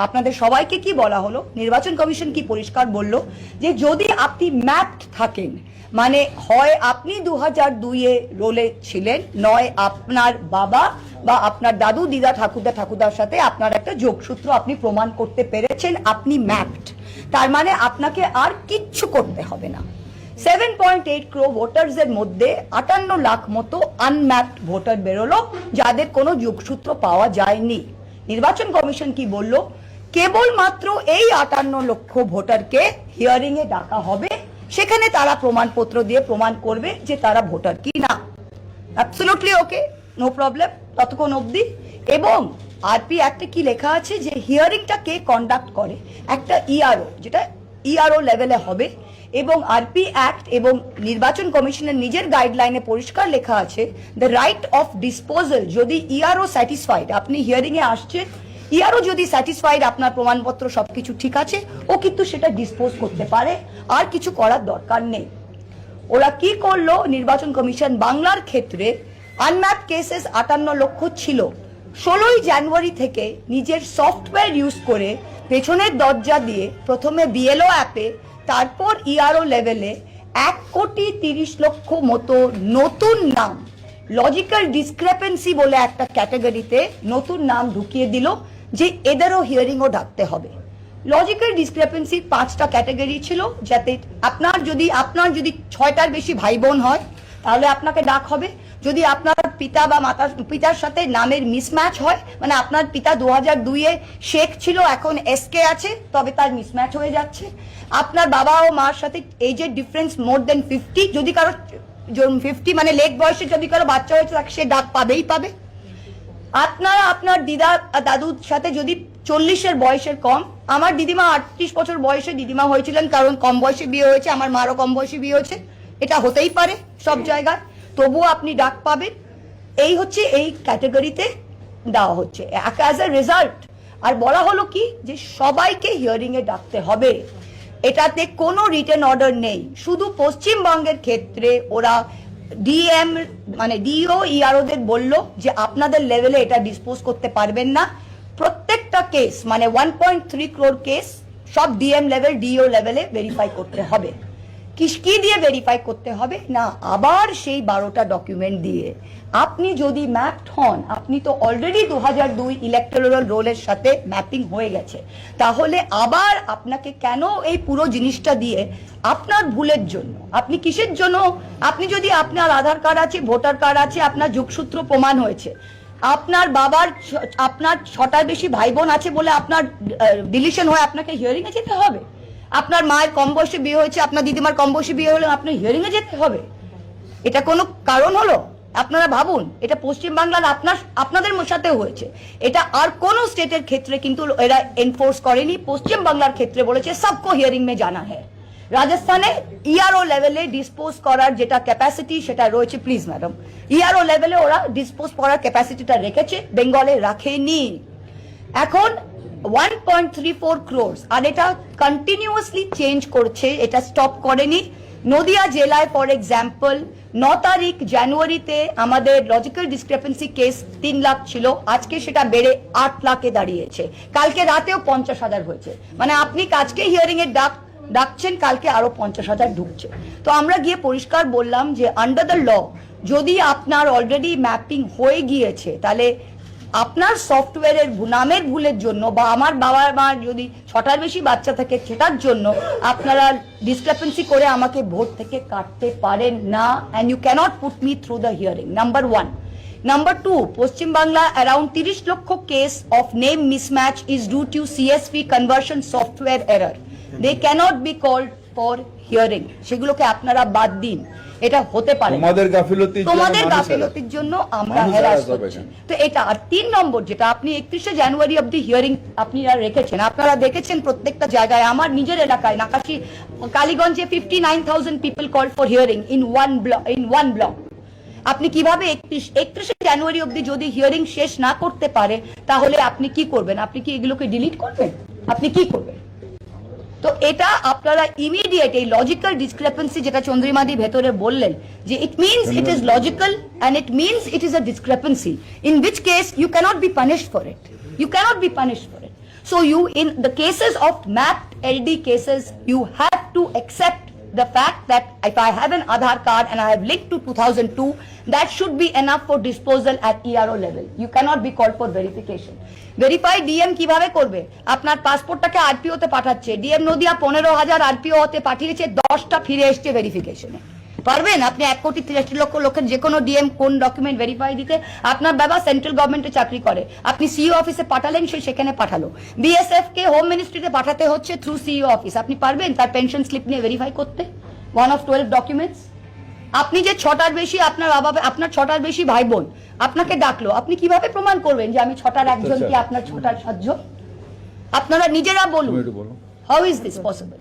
আপনাদের সবাইকে কি বলা হলো, নির্বাচন কমিশন কি পরিষ্কার বলল যে যদি আপনি ম্যাপড থাকেন, মানে হয় আপনি 2002-এ রোলে ছিলেন, নয় আপনার বাবা বা আপনার দাদু দিদা ঠাকুরদার সাথে আপনার একটা যোগসূত্র আপনি প্রমাণ করতে পেরেছেন, আপনি ম্যাপড, তার মানে আপনাকে আর কিচ্ছু করতে হবে না। 7.8 crore ভোটার্স এর মধ্যে 58 লাখ মতো আনম্যাপড ভোটার বেরোলো, যাদের কোনো যোগসূত্র পাওয়া যায়নি। নির্বাচন কমিশন কি বলল, কেবলমাত্র এই 58 লক্ষ ভোটারকে হিয়ারিং এ ডাকা হবে, সেখানে তারা প্রমাণপত্র দিয়ে প্রমাণ করবে যে তারা ভোটার কি না। অ্যাবসলিউটলি ওকে, নো প্রবলেম ততক্ষণ অবধি। এবং আরপি অ্যাক্টে কি লেখা আছে যে হিয়ারিংটা কে কন্ডাক্ট করে, একটা ইআরও, যেটা ইআরও লেভেলে হবে। এবং আরপি অ্যাক্ট এবং নির্বাচন কমিশনের নিজের গাইডলাইনে পরিষ্কার লেখা আছে দ্য রাইট অফ ডিসপোজাল, যদি ইআরও স্যাটিসফাইড, আপনি হিয়ারিং এ আসছেন, ইয়ারও যদি স্যাটিসফাইড আপনার প্রমাণপত্র সবকিছু ঠিক আছে, ও কিন্তু সেটা ডিসপোজ করতে পারে, আর কিছু করার দরকার নেই। ওরা কি করলো, নির্বাচন কমিশন বাংলার ক্ষেত্রে আনম্যাপ কেসেস 58 লক্ষ ছিল, 16ই জানুয়ারি থেকে নিজের সফটওয়্যার ইউজ করে পেছনের দরজা দিয়ে প্রথমে বিএলও অ্যাপে, তারপর ইআরও লেভেলে 1,30,00,000 মতো নতুন নাম, লজিক্যাল ডিসক্রেপেন্সি বলে একটা ক্যাটাগরিতে নতুন নাম ঢুকিয়ে দিল যে এদেরও হিয়ারিংও ডাকতে হবে। লজিক্যাল ডিসক্রেপেন্সি 5টা ক্যাটাগরি ছিল, যাতে আপনার যদি 6টার বেশি ভাই বোন হয় তাহলে আপনাকে ডাক হবে। যদি আপনার পিতা বা পিতার সাথে নামের মিসম্যাচ হয়, মানে আপনার পিতা 2002-এ শেখ ছিল, এখন এসকে আছে, তবে তার মিসম্যাচ হয়ে যাচ্ছে। আপনার বাবা ও মার সাথে এজের ডিফারেন্স মোর দেন 50, যদি কারো 50 মানে লেগ বয়সে যদি কারো বাচ্চা হয়েছে, তাকে সে ডাক পাবেই পাবে। আপনারা আপনার দিদা দাদুর সাথে যদি 40-এর বয়সের কম, আমার দিদিমা 38 বছর বয়সে দিদিমা হয়েছিলেন, কারণ কম বয়সে বিয়ে হয়েছে, আমার মারও কম বয়সে বিয়ে হয়েছে, এটা হতেই পারে সব জায়গায়, তবুও আপনি ডাক পাবেন। এই হচ্ছে এই ক্যাটাগরিতে দেওয়া হচ্ছে অ্যাজ এ রেজাল্ট। আর বলা হলো কি যে সবাইকে হিয়ারিং এ ডাকতে হবে, এটাতে কোনো রিটেন অর্ডার নেই। শুধু পশ্চিমবঙ্গের ক্ষেত্রে ওরা ডিএম মানে ডিও ইআরওদের বলল যে আপনাদের লেভেলে এটা ডিসপোজ করতে পারবেন না। প্রত্যেকটা কেস মানে 1.3 crore কেস সব ডিএম লেভেল ডিও লেভেলে ভেরিফাই করতে হবে। কি দিয়ে ভেরিফাই করতে হবে না, আবার সেই 12টা ডকুমেন্ট দিয়ে। আপনি যদি ম্যাপড হন, আপনি তো অলরেডি 2002 ইলেকটোরাল রোলের সাথে ম্যাপিং হয়ে গেছে, তাহলে আবার আপনাকে কেন এই পুরো জিনিসটা দিয়ে, আপনার ভুলের জন্য, আপনি কিসের জন্য, আপনি যদি আপনার আধার কার্ড আছে, ভোটার কার্ড আছে, আপনার যোগসূত্র প্রমাণ হয়েছে, আপনার বাবার আপনার 6টার বেশি ভাই বোন আছে বলে আপনার ডিলিশন হয়ে আপনাকে হিয়ারিং এ যেতে হবে, আপনার মায়ের কম বয়সে বিয়ে হয়েছে, আপনার দিদিমার কম বয়সে বিয়ে হলে আপনার হিয়ারিং এ যেতে হবে, এটা কোনো কারণ হলো? আপনারা ভাবুন, এটা পশ্চিমবাংলার আপনাদের সাথে হয়েছে, এটা আর কোন স্টেটের ক্ষেত্রে কিন্তু এরা এনফোর্স করেনি। পশ্চিমবাংলার ক্ষেত্রে বলেছে সবকো হিয়ারিং মে জানা হ্যায়। রাজস্থানে ইআরও লেভেলে ডিসপোজ করার যেটা ক্যাপাসিটি সেটা রয়েছে, প্লিজ ম্যাডাম, ইআরও লেভেলে ওরা ডিসপোজ করার ক্যাপাসিটিটা রেখেছে, বেঙ্গলে রাখেনি। এখন 1.34 crores, আর এটা কন্টিনিউয়াসলি চেঞ্জ করছে, এটা স্টপ করেনি। নদিয়া জেলায় ফর এক্সাম্পল 9 তারিখ জানুয়ারিতে আমাদের লজিক্যাল ডিসক্রেপেন্সি কেস 3 লাখ ছিল, আজকে সেটা বেড়ে 8 লাখে দাঁড়িয়েছে। কালকে রাতেও 50,000 হয়েছে, মানে আপনি আজকে হিয়ারিং এর ডাকছেন, কালকে আরো 50,000 ঢুকছে। তো আমরা গিয়ে পরিষ্কার বললাম যে আন্ডার দ্য ল, যদি আপনার অলরেডি ম্যাপিং হয়ে গিয়েছে, তাহলে আপনার সফটওয়্যারের নামের ভুলের জন্য বা আমার বাবা মার যদি 6টার বেশি বাচ্চা থাকে সেটার জন্য আপনারা ডিসক্রেপেন্সি করে আমাকে ভোট থেকে কাটতে পারেন না, and you cannot put me through the hearing, number 1। Number 2, Paschimbangla around 30 lakh case of name mismatch is due to CSV conversion software error, they cannot be called for hearing, সেগুলোকে আপনারা বাদ দিন, এটা হতে পারে তোমাদের গাফিলতির জন্য আমরা হ্যারাস করছি। তো এটা আর 3 নম্বর, যেটা আপনি 31শে জানুয়ারি অবধি হিয়ারিং আপনারা রেখেছেন, আপনারা দেখেছেন প্রত্যেকটা জায়গায়, আমার নিজের এলাকায় নাকাশি কালীগঞ্জে 59,000 people call for hearing in one block. আপনি কিভাবে 31শে জানুয়ারি অবধি যদি হিয়ারিং শেষ না করতে পারে, তাহলে আপনি কি করবেন? আপনি কি এগুলোকে ডিলিট করবেন? আপনি কি করবেন? তো এটা আপনারা ইমিডিয়েট এই লজিক্যাল ডিসক্রেপেন্সি, যেটা চন্দ্রিমাদি ভেতরে বললেন যে it means it is logical and it means it is a discrepancy in which case you cannot be punished for it, you cannot be punished for it. So you, in the cases of mapped LD cases, you have to accept the fact that if I have an Aadhaar card and I have linked to 2002, that should be enough for disposal at ERO level. You cannot be called for verification. Verify DM কিভাবে করবে? আপনার পাসপোর্টটাকে RPO তে পাঠাচ্ছে, DM Nadia 15,000 RPO হতে পাঠিয়েছে, 10টা ফিরে এসছে ভেরিফিকেশনে। পারবেন আপনি 1,63,00,000 লোকের যে কোনো ডিএম কোন ডকুমেন্ট ভেরিফাই দিতে? আপনার বাবা সেন্ট্রাল গভর্নমেন্টে চাকরি করে, আপনি সিইও অফিসে পাঠালেন, সে সেখানে পাঠালো। বিএসএফ কে হোম মিনিস্ট্রিতে পাঠাতে হচ্ছে থ্রু সিইও অফিস, আপনি পারবেন তার পেনশন স্লিপ নিয়ে ভেরিফাই করতে? 1 of 12 ডকুমেন্টস। আপনি যে 6টার বেশি আপনার বাবা, আপনার 6টার বেশি ভাই বোন আপনাকে ডাকলো, আপনি কিভাবে প্রমাণ করবেন যে আমি 6টার একজন কি আপনার 6টার 7জন? আপনারা নিজেরা বলুন, হাউ ইজ দিস পসিবল?